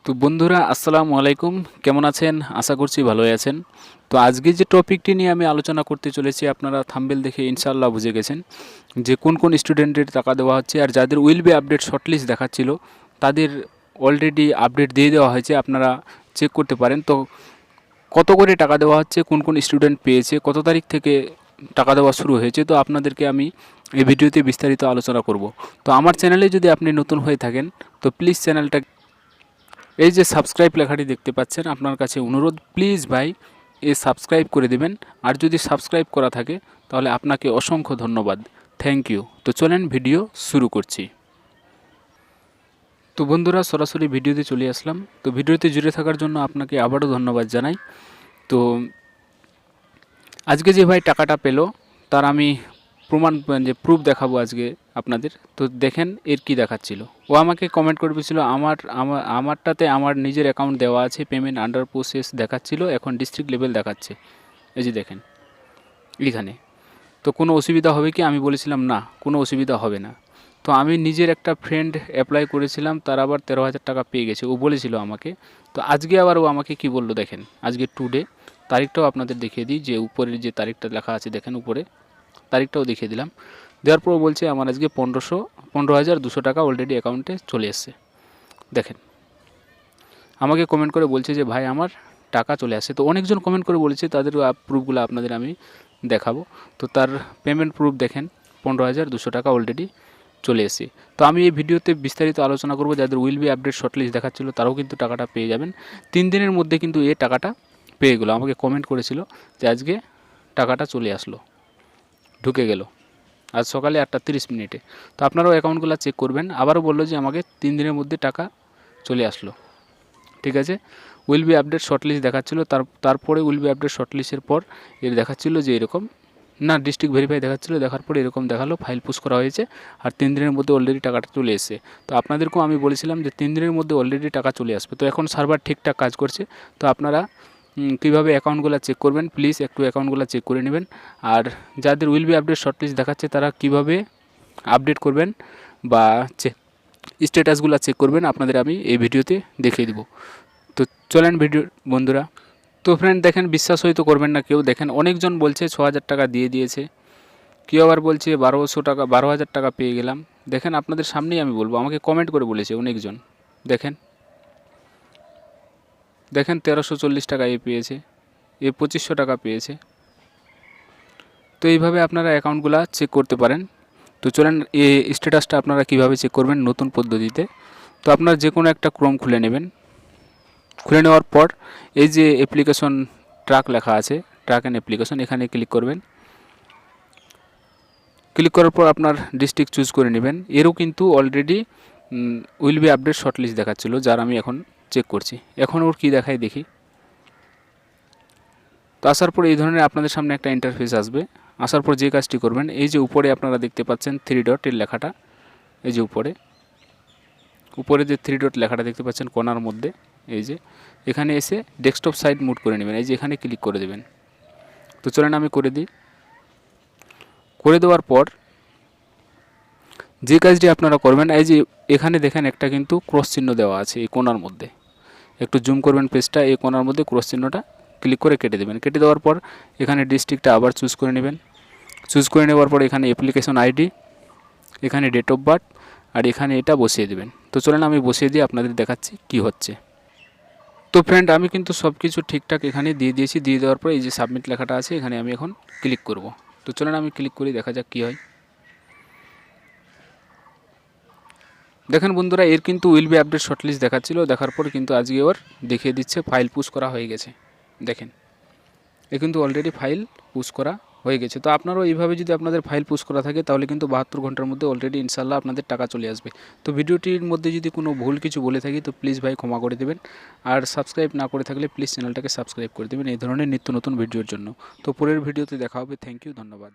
তো বন্ধুরা আসসালামু আলাইকুম, কেমন আছেন? আশা করছি ভালোই আছেন। তো আজকে যে টপিকটি নিয়ে আমি আলোচনা করতে চলেছি আপনারা থাম্বনেল দেখে ইনশাআল্লাহ বুঝে গেছেন যে কোন কোন স্টুডেন্টের টাকা দেওয়া হচ্ছে, আর যাদের উইল বি আপডেট শর্টলিস্ট দেখাচ্ছিল তাদের অলরেডি আপডেট দিয়ে দেওয়া হয়েছে, আপনারা চেক করতে পারেন। তো কত করে টাকা দেওয়া হচ্ছে, কোন কোন স্টুডেন্ট পেয়েছে, কত তারিখ থেকে টাকা দেওয়া শুরু হয়েছে, তো আপনাদেরকে আমি এই ভিডিওতে বিস্তারিত আলোচনা করব। তো আমার চ্যানেলে যদি আপনি নতুন হয়ে থাকেন তো প্লিজ চ্যানেলটা, এই যে সাবস্ক্রাইব লেখাটি দেখতে পাচ্ছেন, আপনার কাছে অনুরোধ প্লিজ ভাই সাবস্ক্রাইব করে দেবেন। আর যদি সাবস্ক্রাইব করা থাকে তাহলে আপনাকে অসংখ্য ধন্যবাদ, থ্যাংক ইউ। তো চলেন ভিডিও শুরু করছি। তো বন্ধুরা সরাসরি ভিডিওতে চলে আসলাম। তো ভিডিওতে জুড়ে থাকার জন্য আপনাকে আবারও ধন্যবাদ জানাই। তো আজকে যে ভাই টাকাটা পেলো তার আমি প্রুফ দেখাবো আজকে আপনাদের। তো দেখেন এর কি দেখাচ্ছিল, ও আমাকে কমেন্ট করে বলছিল আমারটাতে আমার নিজের অ্যাকাউন্ট দেওয়া আছে, পেমেন্ট আন্ডার প্রসেস দেখাচ্ছিল, এখন ডিস্ট্রিক্ট লেভেল দেখাচ্ছে। এই যে দেখেন এখানে। তো কোনো অসুবিধা হবে কি? আমি বলেছিলাম না, কোনো অসুবিধা হবে না। তো আমি নিজের একটা ফ্রেন্ড অ্যাপ্লাই করেছিলাম, তার আবার 13,000 টাকা পেয়ে গেছে, ও বলেছিল আমাকে। তো আজকে আবার ও আমাকে কি বললো দেখেন, আজকে টুডে তারিখটাও আপনাদের দেখিয়ে দিই, যে উপরের যে তারিখটা লেখা আছে দেখেন উপরে তারিখটাও দেখিয়ে দিলাম। দেওয়ার পর বলছে আমার আজকে 15,200 টাকা অলরেডি অ্যাকাউন্টে চলে এসছে। দেখেন আমাকে কমেন্ট করে বলছে যে ভাই আমার টাকা চলে আসে। তো অনেকজন কমেন্ট করে বলেছে, তাদের প্রুফগুলো আপনাদের আমি দেখাবো। তো তার পেমেন্ট প্রুফ দেখেন 15,200 টাকা অলরেডি চলে এসে। তো আমি এই ভিডিওতে বিস্তারিত আলোচনা করব, যাদের উইল বি আপডেট শর্টলিস্ট দেখাচ্ছিল তারাও কিন্তু টাকাটা পেয়ে যাবেন। 3 দিনের মধ্যে কিন্তু এই টাকাটা পেয়ে গেলো। আমাকে কমেন্ট করেছিল যে আজকে টাকাটা চলে আসলো, ঢুকে গেল আজ সকালে 8:30। তো আপনারাও অ্যাকাউন্টগুলো চেক করবেন। আবারও বললো যে আমাকে 3 দিনের মধ্যে টাকা চলে আসলো, ঠিক আছে। উইল বি আপডেট শর্টলিস্ট দেখাচ্ছিল, তারপরে উইল বি আপডেট শর্টলিস্টের পর এর দেখাচ্ছিল যে এরকম, না ডিস্ট্রিক্ট ভেরিফাই দেখাচ্ছিলো, দেখার পরে এরকম দেখালো ফাইল পুশ করা হয়েছে আর 3 দিনের মধ্যে অলরেডি টাকাটা চলে এসেছে। তো আপনাদেরকেও আমি বলেছিলাম যে 3 দিনের মধ্যে অলরেডি টাকা চলে আসবে। তো এখন সার্ভার ঠিকঠাক কাজ করছে। তো আপনারা কীভাবে অ্যাকাউন্টগুলো চেক করবেন প্লিজ একটু অ্যাকাউন্টগুলো চেক করে নেবেন। আর যাদের উইল বি আপডেট শর্টলিস্ট দেখাচ্ছে তারা কীভাবে আপডেট করবেন বা স্ট্যাটাসগুলো চেক করবেন আপনাদের আমি এই ভিডিওতে দেখিয়ে দিব। তো চলেন ভিডিও বন্ধুরা। তো ফ্রেন্ড দেখেন, বিশ্বাস হয়তো করবেন না কেউ, দেখেন অনেকজন বলছে 6,000 টাকা দিয়ে দিয়েছে, কেউ আবার বলছে 12,000 টাকা পেয়ে গেলাম। দেখেন আপনাদের সামনেই আমি বলবো, আমাকে কমেন্ট করে বলেছে অনেকজন। দেখেন 1340 টাকা এ পেয়েছে, এ 2500 টাকা পেয়েছে। তো এইভাবে আপনারা অ্যাকাউন্টগুলো চেক করতে পারেন। তো চলেন এই স্ট্যাটাসটা আপনারা কীভাবে চেক করবেন নতুন পদ্ধতিতে। তো আপনার যে কোনো একটা ক্রোম খুলে নেবেন, খুলে নেওয়ার পর এই যে অ্যাপ্লিকেশন ট্র্যাক লেখা আছে, ট্র্যাক অ্যান্ড অ্যাপ্লিকেশন, এখানে ক্লিক করবেন। ক্লিক করার পর আপনার ডিস্ট্রিক্ট চুজ করে নেবেন। এরও কিন্তু already will be update shortlist দেখাচ্ছিলো, যার আমি এখন চেক করছি। এখন ওর কী দেখায় দেখি। তো আসার পর এই ধরনের আপনাদের সামনে একটা ইন্টারফেস আসবে। আসার পর যে কাজটি করবেন, এই যে উপরে আপনারা দেখতে পাচ্ছেন 3 ডট এর লেখাটা, এই যে উপরে যে 3 ডট লেখাটা দেখতে পাচ্ছেন কোণার মধ্যে, এই যে এখানে এসে ডেস্কটপ সাইড মুড করে নেবেন, এই যে এখানে ক্লিক করে দেবেন। তো চলেন আমি করে দিই। করে দেওয়ার পর যে কাজটি আপনারা করবেন, এই যে এখানে দেখেন একটা কিন্তু ক্রস চিহ্ন দেওয়া আছে এই কোণার মধ্যে, একটু জুম করবেন পেজটা, এই কোণার মধ্যে ক্রস চিহ্নটা ক্লিক করে কেটে দেবেন। কেটে দেওয়ার পর এখানে ডিস্ট্রিক্টটা আবার চুজ করে নেবেন। চুজ করে নেওয়ার পর এখানে অ্যাপ্লিকেশন আইডি, এখানে ডেট অফ বার্থ, আর এখানে এটা বসিয়ে দেবেন। তো চলেন আমি বসিয়ে দিয়ে আপনাদের দেখাচ্ছি কি হচ্ছে। তো ফ্রেন্ড আমি কিন্তু সব কিছু ঠিকঠাক এখানে দিয়ে দিয়েছি। দিয়ে দেওয়ার পর এই যে সাবমিট লেখাটা আছে, এখানে আমি এখন ক্লিক করব। তো চলেন আমি ক্লিক করি, দেখা যাক কী হয়। দেখেন বন্ধুরা, এর কিন্তু উইল বি আপডেট শর্টলিস্ট দেখাচ্ছিল, দেখার পর কিন্তু আজকে ওর দেখিয়ে দিচ্ছে ফাইল পুশ করা হয়ে গেছে। দেখেন এ কিন্তু অলরেডি ফাইল পুশ করা হয়ে গেছে। তো আপনারাও এইভাবে যদি আপনাদের ফাইল পুশ করা থাকে তাহলে কিন্তু 72 ঘন্টার মধ্যে অলরেডি ইনশাল্লাহ আপনাদের টাকা চলে আসবে। তো ভিডিওটির মধ্যে যদি কোনো ভুল কিছু বলে থাকি তো প্লিজ ভাই ক্ষমা করে দেবেন। আর সাবস্ক্রাইব না করে থাকলে প্লিজ চ্যানেলটাকে সাবস্ক্রাইব করে দেবেন এই ধরনের নিত্য নতুন ভিডিওর জন্য। তো পরের ভিডিওতে দেখা হবে। থ্যাংক ইউ, ধন্যবাদ।